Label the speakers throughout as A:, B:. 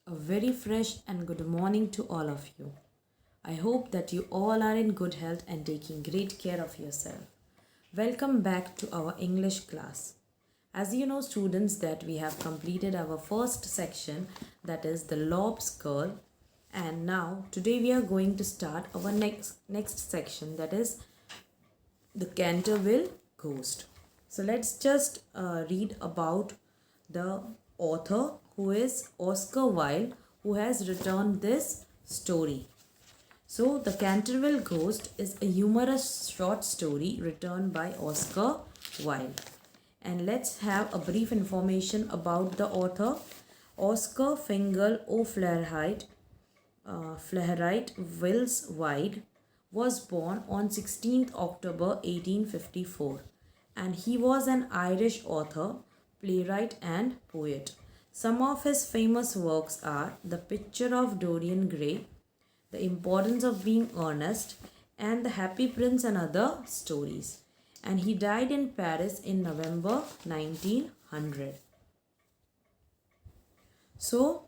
A: A very fresh and good morning to all of you. I hope that you all are in good health and taking great care of yourself. Welcome back to our English class. As you know, students, that we have completed our first section, that is the Lob's Girl, and now today we are going to start our next section, that is the Canterville Ghost. So let's just read about the author, who is Oscar Wilde, who has written this story. So the Canterville Ghost is a humorous short story written by Oscar Wilde. And let's have a brief information about the author. Oscar Fingal O'Flaherty Wills Wilde was born on 16th October 1854, and he was an Irish author, playwright and poet. Some of his famous works are The Picture of Dorian Gray, The Importance of Being Earnest, and The Happy Prince and Other Stories. And he died in Paris in November 1900. So,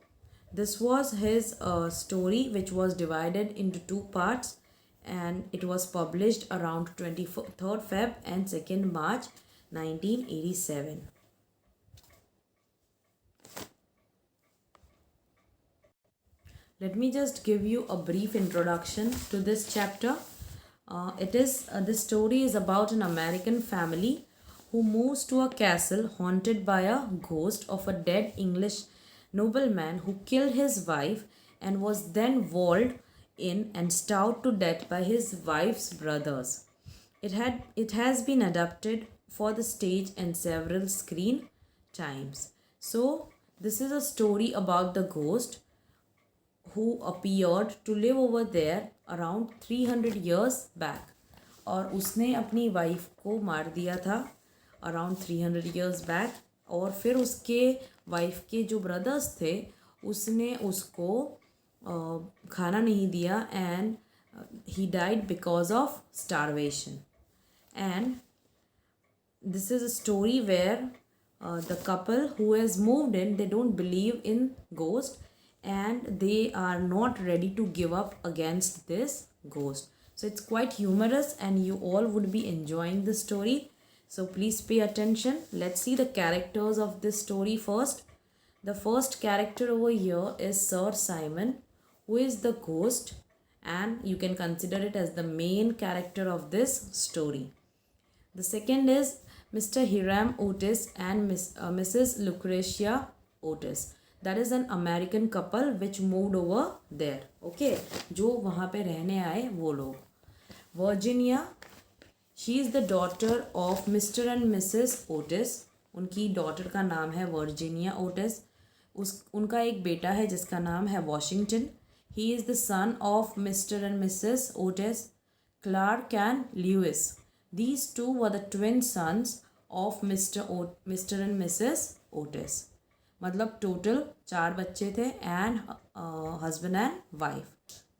A: this was his story, which was divided into two parts, and it was published around 23rd Feb and 2nd March 1987. Let me just give you a brief introduction to this chapter. This story is about an American family who moves to a castle haunted by a ghost of a dead English nobleman who killed his wife and was then walled in and starved to death by his wife's brothers. It has been adapted for the stage and several screen times. So this is a story about the ghost who appeared to live over there around 300 years back, और उसने अपनी wife को मार दिया था around 300 years back, और फिर उसके वाइफ के जो ब्रदर्स थे उसने उसको खाना नहीं दिया and he died because of starvation. And this is a story where the couple who has moved in, they don't believe in ghost and they are not ready to give up against this ghost. So it's quite humorous and you all would be enjoying the story. So please pay attention. Let's see the characters of this story first. The first character over here is Sir Simon, who is the ghost, and you can consider it as the main character of this story. The second is Mr. Hiram Otis and Mrs. Lucretia Otis. That is an American couple which moved over there. Okay, जो वहाँ पे रहने आए वो लोग. Virginia, she is the daughter of Mr. and Mrs. Otis. उनकी daughter का नाम है Virginia Otis. उनका एक बेटा है जिसका नाम है Washington. He is the son of Mr. and Mrs. Otis, Clark and Lewis. These two were the twin sons of Mr. and Mrs. Otis. मतलब टोटल 4 बच्चे थे and husband and wife,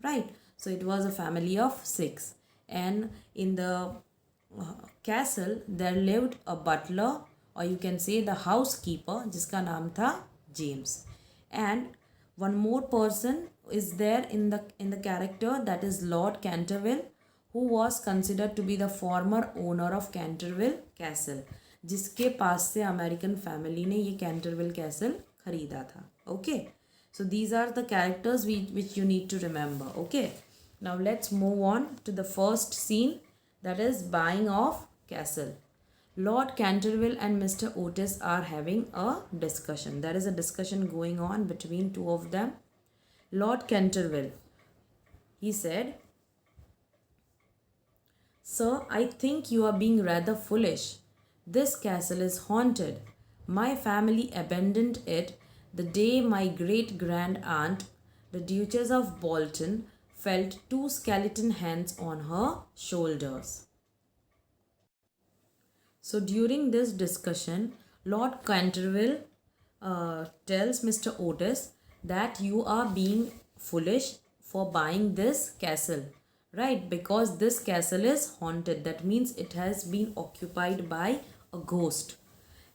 A: right. So it was a family of 6 and in the castle there lived a butler, और you can say the house keeper, जिसका नाम था James. And one more person is there in the character, that is Lord Canterville, who was considered to be the former owner of Canterville Castle, जिसके पास से American family ने ये Canterville castle खरीदा था. Okay, so these are the characters which you need to remember. Okay, now let's move on to the first scene, that is buying of castle. Lord Canterville and Mr. Otis are having a discussion. There is a discussion going on between two of them. Lord Canterville, he said, "Sir, I think you are being rather foolish. This castle is haunted. My family abandoned it the day my great-grand aunt, the Duchess of Bolton, felt 2 skeleton hands on her shoulders." So during this discussion, Lord Canterville tells Mr. Otis that you are being foolish for buying this castle, right? Because this castle is haunted. That means it has been occupied by a ghost.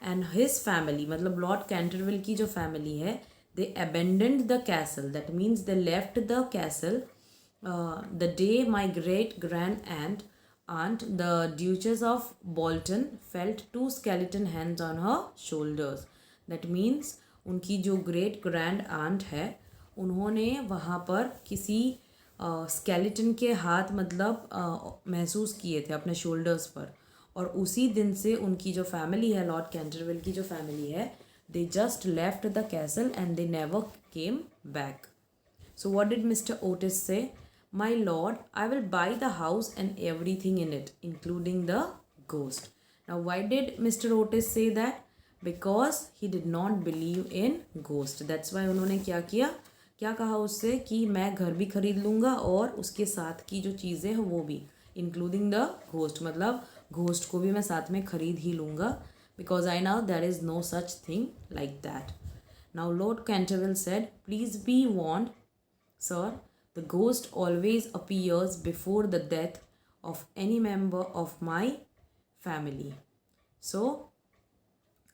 A: And his family, मतलब Lord Canterville की जो family है, they abandoned the castle. That means they left the castle the day my great grand aunt, the Duchess of Bolton, felt two skeleton hands on her shoulders. That means उनकी जो great grand aunt है उन्होंने वहाँ पर किसी skeleton के हाथ मतलब महसूस किए थे अपने शोल्डर्स पर, और उसी दिन से उनकी जो फैमिली है, लॉर्ड कैंटरविल की जो फैमिली है, they just left the castle and they never came back. So what did Mr. Otis say? My lord, I will buy the house and everything in it, including the ghost. Now why did Mr. Otis say that? Because he did not believe in ghost. That's why उन्होंने क्या किया, क्या कहा उससे कि मैं घर भी खरीद लूँगा और उसके साथ की जो चीज़ें हैं वो भी, इंक्लूडिंग द घोस्ट, मतलब घोस्ट को भी मैं साथ में खरीद ही लूँगा, because I know there is no such thing like that. Now Lord Canterville said, please be warned, sir, the ghost always appears before the death of any member of my family. So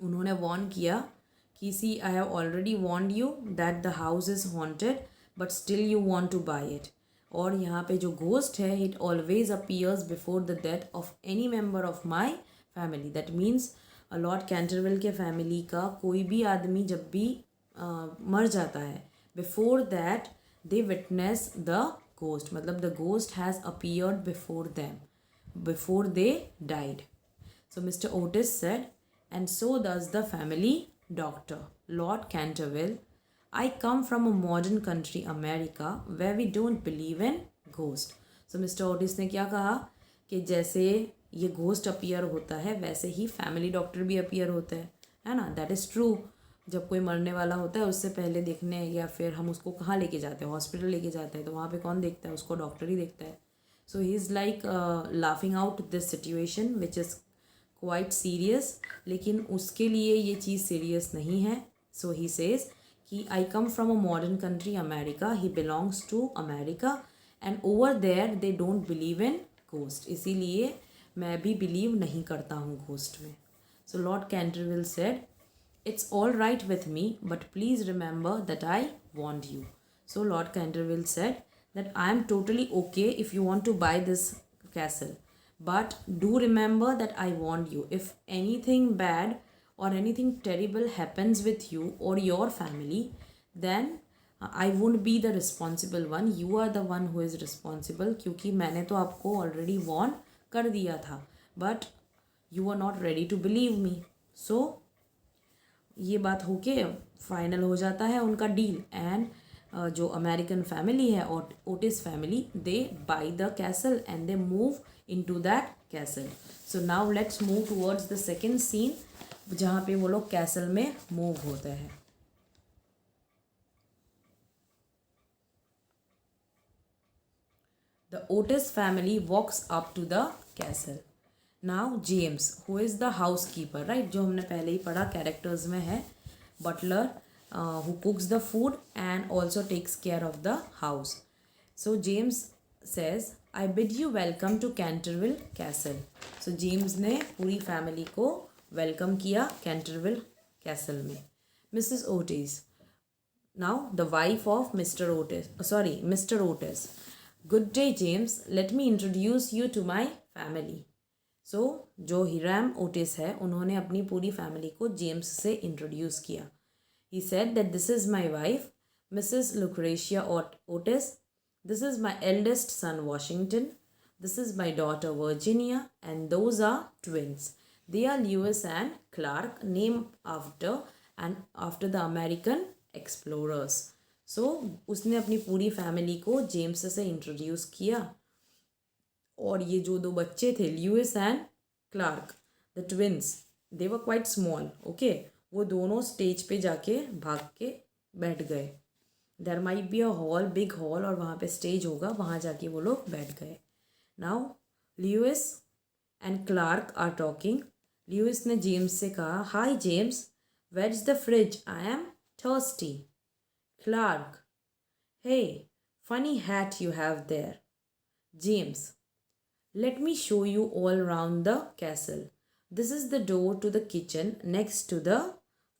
A: उन्होंने warn किया कि see, I have already warned you that the house is haunted, but still you want to buy it. और यहाँ पे जो ghost है, it always appears before the death of any member of my family. That means Lord Canterville के family का कोई भी आदमी जब भी मर जाता है, before that they witness the ghost, मतलब the ghost has appeared before them before they died. So Mister Otis said, and so does the family doctor. Lord Canterville, I come from a modern country America where we don't believe in ghost. So Mister Otis ने क्या कहा कि जैसे ये ghost appear होता है वैसे ही family doctor भी अपीयर होता है ना. That is true. जब कोई मरने वाला होता है उससे पहले देखने, या फिर हम उसको कहाँ लेके जाते हैं, हॉस्पिटल लेके जाते हैं, तो वहाँ पे कौन देखता है, उसको डॉक्टर ही देखता है. So he is like laughing out this situation which is quite serious, लेकिन उसके लिए ये चीज़ सीरियस नहीं है. सो ही सेज कि I come from a modern country America, he belongs to America, and over there they don't believe in ghost. इसीलिए मैं भी बिलीव नहीं करता हूँ घोस्ट में. So Lord Canterville said, it's all right with me, but please remember that I warned you. So Lord Canterville said that I am totally okay if you want to buy this castle, but do remember that I warned you. If anything bad or anything terrible happens with you or your family, then I won't be the responsible one. You are the one who is responsible, क्योंकि मैंने तो आपको already warn कर दिया था, but you are not ready to believe me. So ये बात होके फाइनल हो जाता है उनका डील, एंड जो अमेरिकन फैमिली है और Otis family, they buy the castle and they move in to that castle. So now let's move towards the second scene, जहाँ पे वो लोग कैसल में मूव होते हैं. The Otis family walks up to the castle. Now James, who is the housekeeper, right, जो हमने पहले ही पढ़ा कैरेक्टर्स में है, butler who cooks the food and also takes care of the house. So James says, I bid you welcome to Canterville Castle. So James ने पूरी family को welcome किया कैंटरविल कैसल में. Mrs. Otis, now the wife of Mr. Otis. Good day, James. Let me introduce you to my family. So जो Hiram Otis है उन्होंने अपनी पूरी फैमिली को जेम्स से इंट्रोड्यूस किया. He said that this is my wife, Mrs. Lucretia Otis. This is my eldest son, Washington. This is my daughter, Virginia. And those are twins. They are Lewis and Clark, named after the American explorers. सो उसने अपनी पूरी family को James से introduce किया. और ये जो दो बच्चे थे, Lewis and Clark, the twins, they were quite small. Okay, वो दोनों स्टेज पे जाके भाग के बैठ गए. There might be a hall, big hall, और वहाँ पे स्टेज होगा, वहाँ जाके वो लोग बैठ गए. Now Lewis and Clark are talking. Lewis ने जेम्स से कहा, hi James, where is the fridge, I am thirsty. Clark, hey, funny hat you have there. James, let me show you all round the castle. This is the door to the kitchen next to the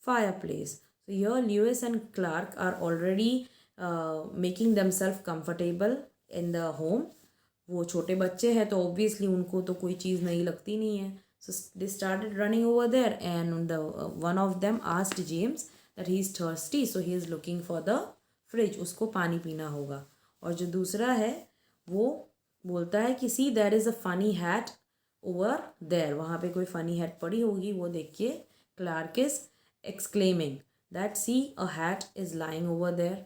A: fireplace. So here Lewis and Clark are already making themselves comfortable in the home. वो छोटे बच्चे हैं तो obviously उनको तो कोई चीज़ नई लगती नहीं है. So they started running over there and the one of them asked James that he is thirsty, so he is looking for the fridge. उसको पानी पीना होगा. और जो दूसरा है वो बोलता है कि see there is a funny hat over there. वहाँ पे कोई funny hat पड़ी होगी, वो देख के Clark is exclaiming that see a hat is lying over there.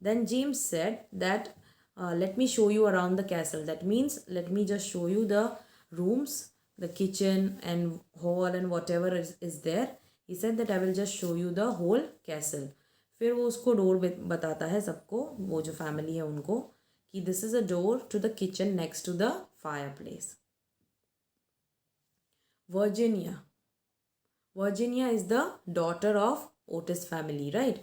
A: Then James said that let me show you around the castle. That means let me just show you the rooms, the kitchen and hall and whatever is there. He said that I will just show you the whole castle. फिर वो उसको door बताता है सबको, वो जो family है उनको, कि this is a door to the kitchen next to the fireplace. Virginia is the daughter of Otis family, right?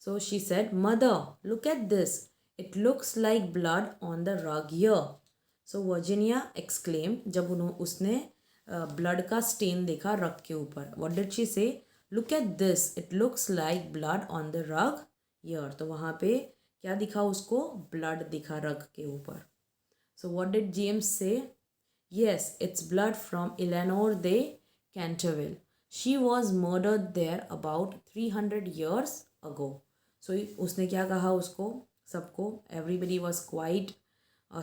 A: So she said, Mother, look at this. It looks like blood on the rug here. So Virginia exclaimed जब उसने blood का stain देखा rug के ऊपर. What did she say? Look at this. It looks like blood on the rug here. तो वहाँ पे क्या दिखा उसको? Blood दिखा rug के ऊपर. So what did James say? Yes, it's blood from Eleanor de Canterville. She was murdered there about 300 years ago. So उसने क्या कहा उसको सबको? Everybody was quite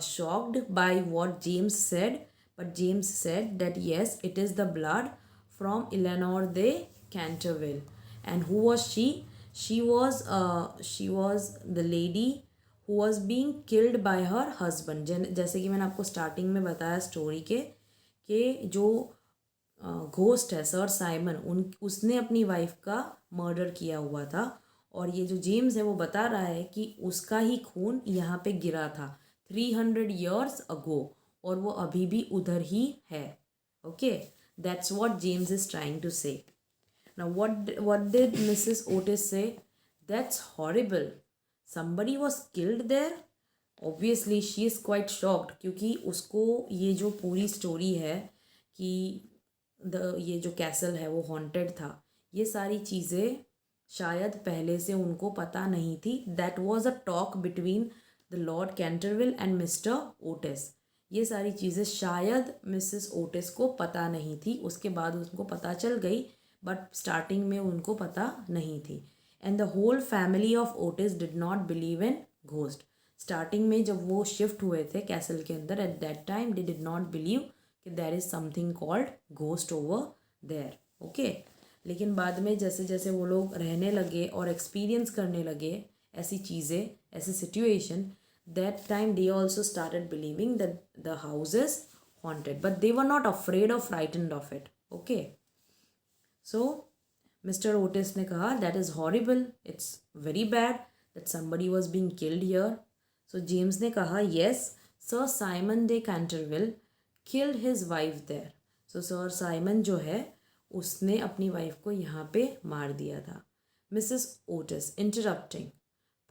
A: shocked by what James said, but James said that yes, it is the blood from Eleanor de Canterville. And who was she? She was the lady who was being killed by her husband. जैसे कि मैंने आपको starting में बताया story के जो ghost है sir Simon, उसने अपनी वाइफ का मर्डर किया हुआ था. और ये जो जेम्स है वो बता रहा है कि उसका ही खून यहाँ पे गिरा था 300 years ago और वो अभी भी उधर ही है. Okay, that's what James is trying to say. Now what did Mrs Otis say? That's horrible. somebody was killed there. obviously she is quite shocked क्योंकि उसको ये जो पूरी स्टोरी है कि ये जो कैसल है वो हॉन्टेड था, ये सारी चीज़ें शायद पहले से उनको पता नहीं थी. That was a talk between the Lord Canterville and mister Otis. ये सारी चीज़ें शायद मिसेस ओटिस को पता नहीं थी, उसके बाद उनको पता चल गई, बट स्टार्टिंग में उनको पता नहीं थी. And the whole family of Otis did not believe in ghost. Starting में जब वो शिफ्ट हुए थे कैसल के अंदर, at that time they did not believe कि there is something called ghost over there. Okay, लेकिन बाद में जैसे जैसे वो लोग रहने लगे और एक्सपीरियंस करने लगे ऐसी चीज़ें, ऐसी situation, that time they also started believing that the house is haunted, but they were not afraid और frightened of it. Okay, so Mister Otis ने कहा that is horrible, it's very bad that somebody was being killed here. So James ने कहा yes, Sir Simon de Canterville killed his wife there. So Sir Simon जो है उसने अपनी wife को यहाँ पे मार दिया था. Mrs Otis interrupting,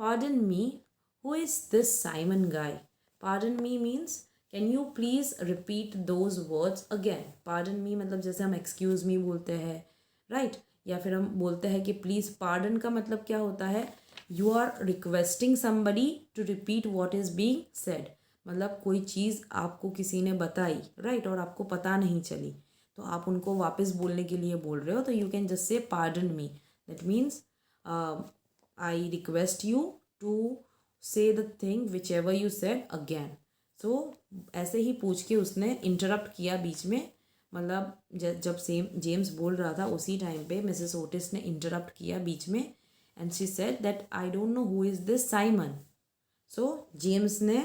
A: pardon me, who is this Simon guy? Pardon me means can you please repeat those words again. Pardon me मतलब जैसे हम एक्सक्यूज़ मी बोलते हैं, राइट, या फिर हम बोलते हैं कि प्लीज़. पार्डन का मतलब क्या होता है? You are requesting somebody to repeat what is being said. मतलब कोई चीज़ आपको किसी ने बताई, राइट, और आपको पता नहीं चली, तो आप उनको वापस बोलने के लिए बोल रहे हो, तो you can just say pardon me. That means I request you to say the thing which ever you said again. So ऐसे ही पूछ के उसने इंटरप्ट किया बीच में. मतलब जब जेम्स बोल रहा था उसी टाइम पे मिसेस ओटिस ने इंटरप्ट किया बीच में, and she said that I don't know who is this Simon. So James ने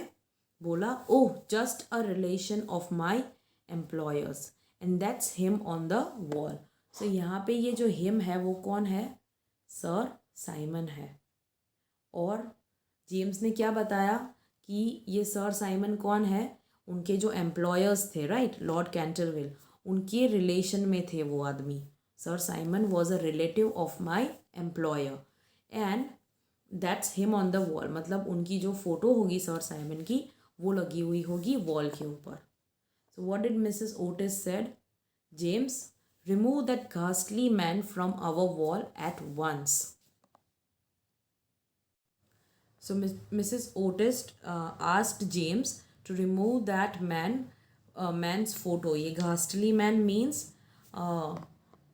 A: बोला, oh, just a relation of my employers and that's him on the wall. So यहाँ पे ये जो हिम है वो कौन है? सर साइमन है. और जेम्स ने क्या बताया कि ये सर साइमन कौन है? उनके जो एम्प्लॉयर्स थे, राइट, लॉर्ड कैंटरविल, उनके रिलेशन में थे वो आदमी. Sir Simon was a relative of my employer and that's him on the wall. मतलब उनकी जो फोटो होगी सर साइमन की, वो लगी हुई होगी वॉल के ऊपर. So what did Mrs. Otis said? James, remove that ghastly man from our wall at once. So Mrs. Otis asked James to remove that man's photo. ये ghastly man means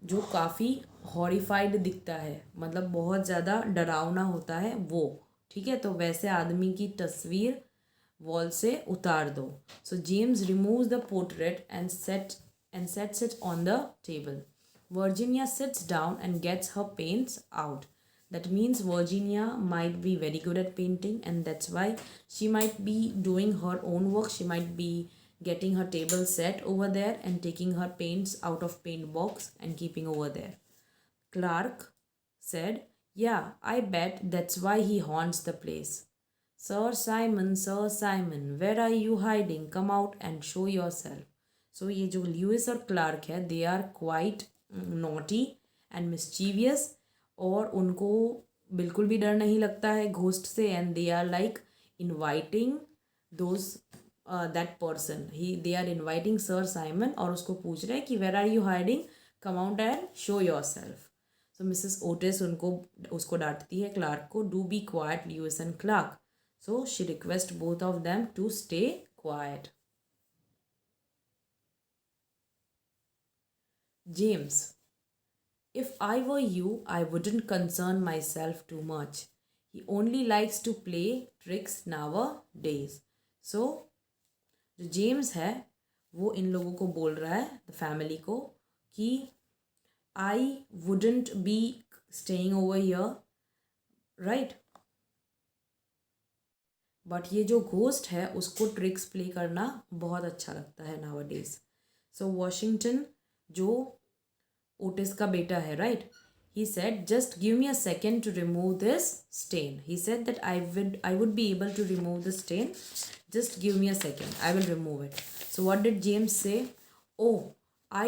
A: जो काफ़ी हॉरिफाइड दिखता है, मतलब बहुत ज़्यादा डरावना होता है वो, ठीक है। तो वैसे आदमी की तस्वीर वॉल से उतार दो। सो James removes the portrait and sets it on the table. Virginia sits down and gets her paints out. That means Virginia might be very good at painting, and that's why she might be doing her own work. She might be getting her table set over there and taking her paints out of paint box and keeping over there. Clark said, "Yeah, I bet that's why he haunts the place." Sir Simon, where are you hiding? Come out and show yourself. So ये जो Lewis और Clark है, they are quite naughty and mischievous, और उनको बिल्कुल भी डर नहीं लगता है घोस्ट से, and they are like inviting those that person, they are inviting sir Simon, और उसको पूछ रहे हैं कि where are you hiding, come out and show yourself. So Mrs Otis उसको डांटती है क्लार्क को, do be quiet Lewis and Clark. So she request both of them to stay quiet. James, if I were you, I wouldn't concern myself too much. He only likes to play tricks nowadays. So, जो James है वो इन लोगों को बोल रहा है, the family को, कि I wouldn't be staying over here, right, but ये जो घोस्ट है उसको ट्रिक्स प्ले करना बहुत अच्छा लगता है नाउअडेज। सो वॉशिंगटन जो ओटिस का बेटा है, right, he said, just give me a second to remove this stain. He said that I would be able to remove the stain. Just give me a second, I will remove it. So what did James say? Oh, I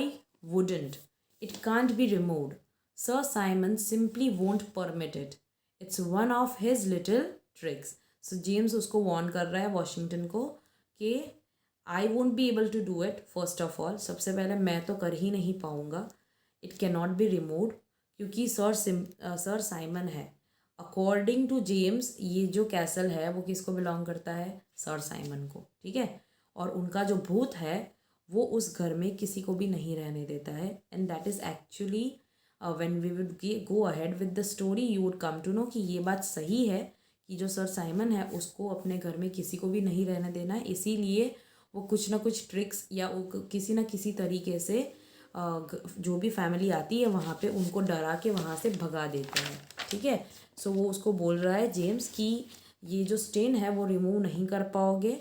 A: wouldn't. It can't be removed. Sir Simon simply won't permit it. It's one of his little tricks. So James उसको warn कर रहा है Washington को कि I won't be able to do it. First of all, सबसे पहले मैं तो कर ही नहीं पाऊँगा. It cannot be removed क्योंकि सर साइमन है। अकॉर्डिंग टू जेम्स ये जो कैसल है वो किसको बिलोंग करता है? सर साइमन को, ठीक है। और उनका जो भूत है वो उस घर में किसी को भी नहीं रहने देता है, and that is actually when we would go ahead with the story you would come to know कि ये बात सही है कि जो सर साइमन है उसको अपने घर में किसी को भी नहीं रहने देना है, इसीलिए वो कुछ ना कुछ ट्रिक्स या वो किसी ना किसी तरीके से जो भी फैमिली आती है वहाँ पे उनको डरा के वहाँ से भगा देते हैं, ठीक है। सो वो उसको बोल रहा है जेम्स कि ये जो स्टेन है वो रिमूव नहीं कर पाओगे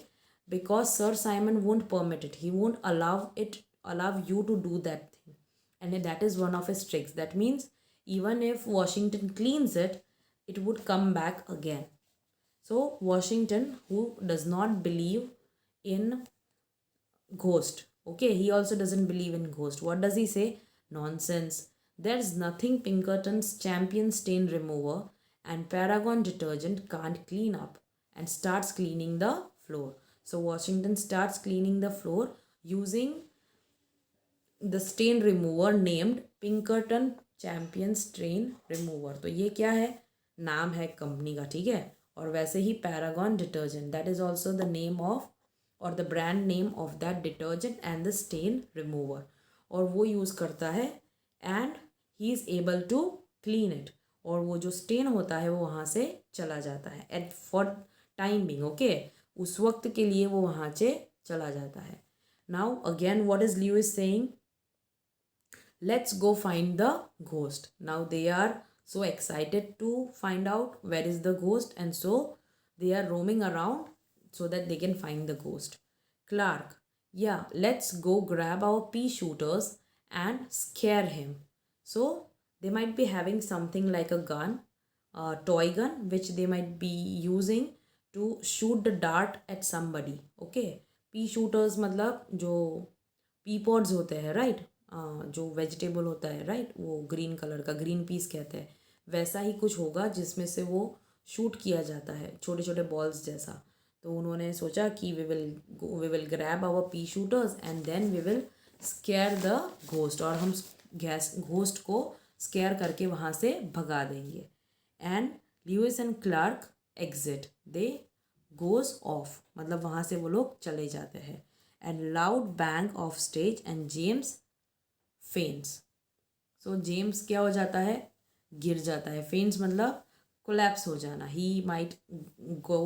A: because sir Simon won't permit it, he won't allow you to do that thing, and that is one of his tricks. That means even if Washington cleans it would come back again. So Washington who does not believe in ghost, okay, he also doesn't believe in ghost, what does he say? Nonsense, there's nothing Pinkerton's champion stain remover and Paragon detergent can't clean up, and starts cleaning the floor. So Washington starts cleaning the floor using the stain remover named Pinkerton champion stain remover. तो ये क्या है? नाम है company का, ठीक है। और वैसे ही Paragon detergent, that is also the name of और the brand name of that detergent and the stain remover, और वो यूज़ करता है and he is able to clean it, और वो जो स्टेन होता है वो वहाँ से चला जाता है at for time being, okay, उस वक्त के लिए वो वहाँ से चला जाता है। Now again what is Lewis saying? Let's go find the ghost. Now they are so excited to find out where is the ghost, and so they are roaming around so that they can find the ghost. Clark, yeah, let's go grab our pea shooters and scare him. So they might be having something like a gun, a toy gun, which they might be using to shoot the dart at somebody. Okay, pea shooters मतलब जो pea pods होते हैं, right? जो vegetable होता है, right, वो green colour का, green peas कहते हैं, वैसा ही कुछ होगा जिसमें से वो शूट किया जाता है, छोटे छोटे बॉल्स जैसा। तो उन्होंने सोचा कि we will grab our pea shooters and then we will scare the ghost, और हम घोस्ट को स्केयर करके वहाँ से भगा देंगे। And Lewis and Clark exit, they goes off, मतलब वहाँ से वो लोग चले जाते हैं. And loud bang off stage and James faints. So James क्या हो जाता है, गिर जाता है. faints मतलब कोलैप्स हो जाना. He might go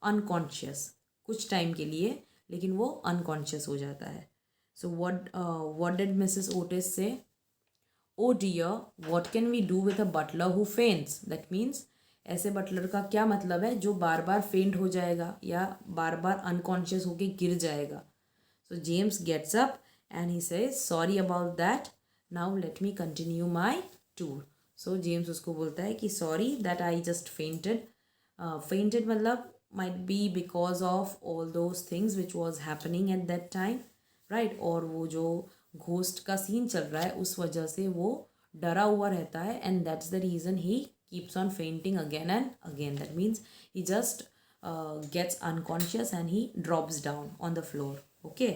A: unconscious कुछ टाइम के लिए, लेकिन वो unconscious हो जाता है. So what did Mrs. Otis say? Oh dear, what can we do with a butler who faints? That means ऐसे बटलर का क्या मतलब है जो बार बार फेंट हो जाएगा या बार बार अनकॉन्शियस होके गिर जाएगा. So James gets up and he says sorry about that, now let me continue my tour. So James उसको बोलता है कि sorry that I just fainted. Fainted मतलब might be because of all those things which was happening at that time, right. और वो जो ghost का scene चल रहा है उस वजह से वो डरा हुआ रहता है, and that's the reason he keeps on fainting again and again. That means he just gets unconscious and he drops down on the floor. Okay.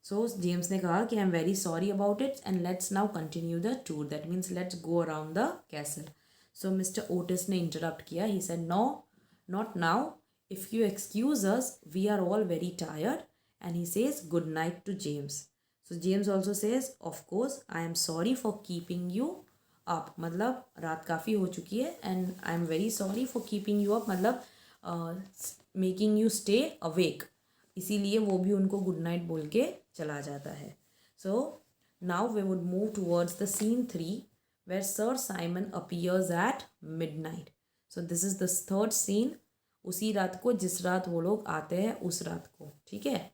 A: So James ने कहा कि I'm very sorry about it and let's now continue the tour. That means let's go around the castle. So Mr. Otis ने interrupt किया. He said no, not now. If you excuse us, we are all very tired. And he says good night to James. So James also says, of course, I am sorry for keeping you up, मतलब रात काफ़ी हो चुकी है and I am very sorry for keeping you up, मतलब making you stay awake. इसीलिए वो भी उनको गुड नाइट बोल के चला जाता है. So now we would move towards the scene 3 where sir Simon appears at midnight. So this is the third scene, उसी रात को जिस रात वो लोग आते हैं उस रात को. ठीक है.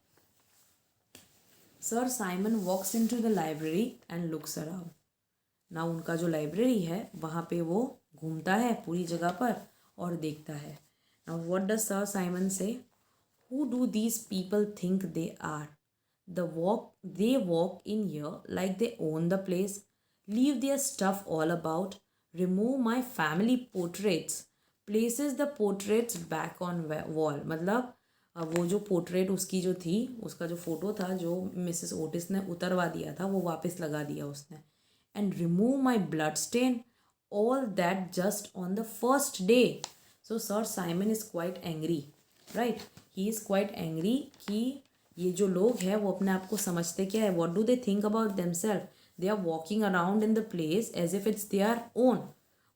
A: Sir Simon walks into the library and looks around. ना उनका जो लाइब्रेरी है वहाँ पे वो घूमता है पूरी जगह पर और देखता है. Now what does Sir Simon say? Who do these people think they are? They walk in here like they own the place, leave their stuff all about, remove my family portraits, places the portraits back on wall. मतलब वो जो portrait उसकी जो थी, उसका जो photo था जो मिसेस ओटिस ने उतरवा दिया था वो वापस लगा दिया उसने. And remove my blood stain, all that just on the first day. So Sir Simon is quite angry, right? He is quite angry कि ये जो लोग हैं वो अपने आप को समझते क्या है? What do they think about themselves? They are walking around in the place as if it's their own.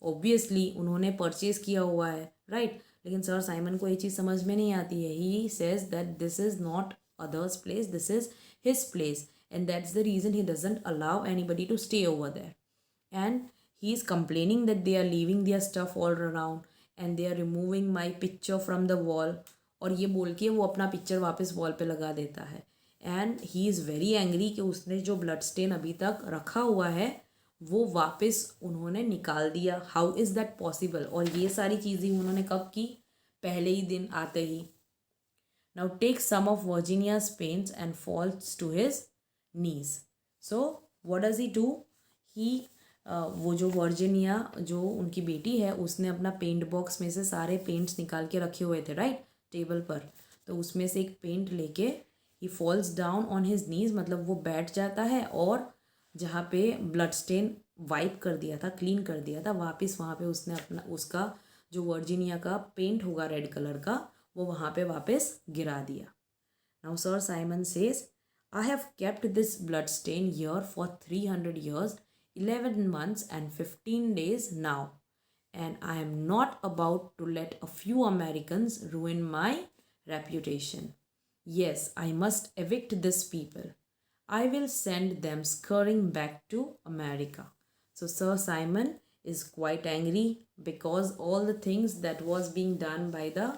A: Obviously उन्होंने परचेज किया हुआ है, right? लेकिन सर साइमन को ये चीज़ समझ में नहीं आती है. He says that this is not others' place, this is his place. And that's the reason he doesn't allow anybody to stay over there. And he is complaining that they are leaving their stuff all around and they are removing my picture from the wall. और ये बोल के वो अपना picture वापस wall पे लगा देता है. And he is very angry कि उसने जो ब्लड स्टेन अभी तक रखा हुआ है वो वापस उन्होंने निकाल दिया. How is that possible? और ये सारी चीज़ें उन्होंने कब की? पहले ही दिन आते ही. Now take some of Virginia's paints and falls to his knees. So what does he do? He वो जो वर्जिनिया जो उनकी बेटी है उसने अपना पेंट बॉक्स में से सारे पेंट्स निकाल के रखे हुए थे, राइट, टेबल पर. तो उसमें से एक पेंट लेके ही falls down on his knees, मतलब वो बैठ जाता है और जहाँ पे ब्लड स्टेन वाइप कर दिया था, क्लीन कर दिया था, वापस वहाँ पे उसने अपना उसका जो वर्जिनिया का पेंट होगा रेड कलर का वो वहाँ पे वापस गिरा दिया. Now sir Simon says I have kept this blood stain here for 300 years, 11 months and 15 days now, and I am not about to let a few Americans ruin my reputation. Yes, I must evict these people. I will send them scurrying back to America. So Sir Simon is quite angry because all the things that was being done by the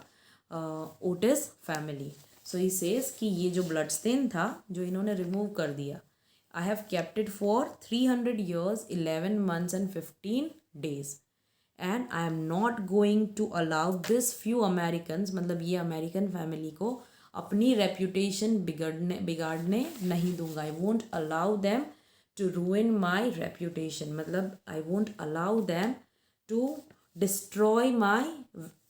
A: Otis family. So he says कि ये जो blood stain था जो इन्होंने remove कर दिया, I have kept it for 300 years, 11 months and 15 days, and I am not going to allow this few Americans, मतलब ये अमेरिकन फैमिली को अपनी रेप्यूटेशन बिगाड़ने नहीं दूंगा. I won't allow them to ruin my reputation, मतलब I won't allow them to destroy my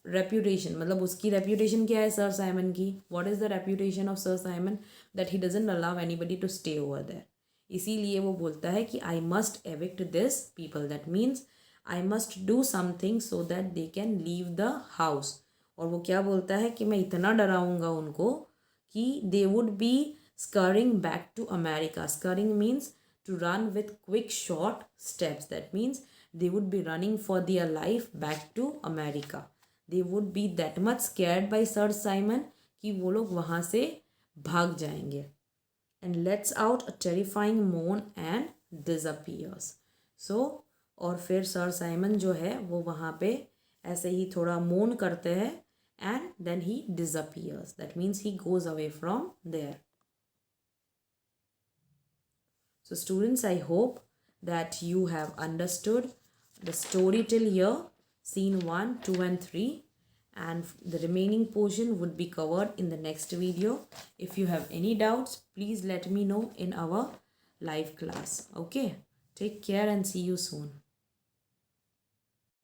A: reputation. मतलब उसकी रेप्यूटेशन क्या है सर साइमन की? What is the reputation of Sir Simon? That he doesn't allow anybody to stay over there. इसीलिए वो बोलता है कि I must evict this people. That means I must do something so that they can leave the house. और वो क्या बोलता है कि मैं इतना डराऊंगा उनको कि they would be scurrying back to America. Scurrying means to run with quick short steps. That means they would be running for their life back to America. They would be that much scared by Sir Simon कि वो लोग वहाँ से भाग जाएंगे. And lets out a terrifying moan and disappears. So और फिर sir Simon जो है वो वहाँ पे ऐसे ही थोड़ा मोन करते हैं and then he disappears. That means he goes away from there. So students, I hope that you have understood the story till here, scene 1, 2 and 3, and the remaining portion would be covered in the next video. If you have any doubts, please let me know in our live class. Okay, take care and see you soon.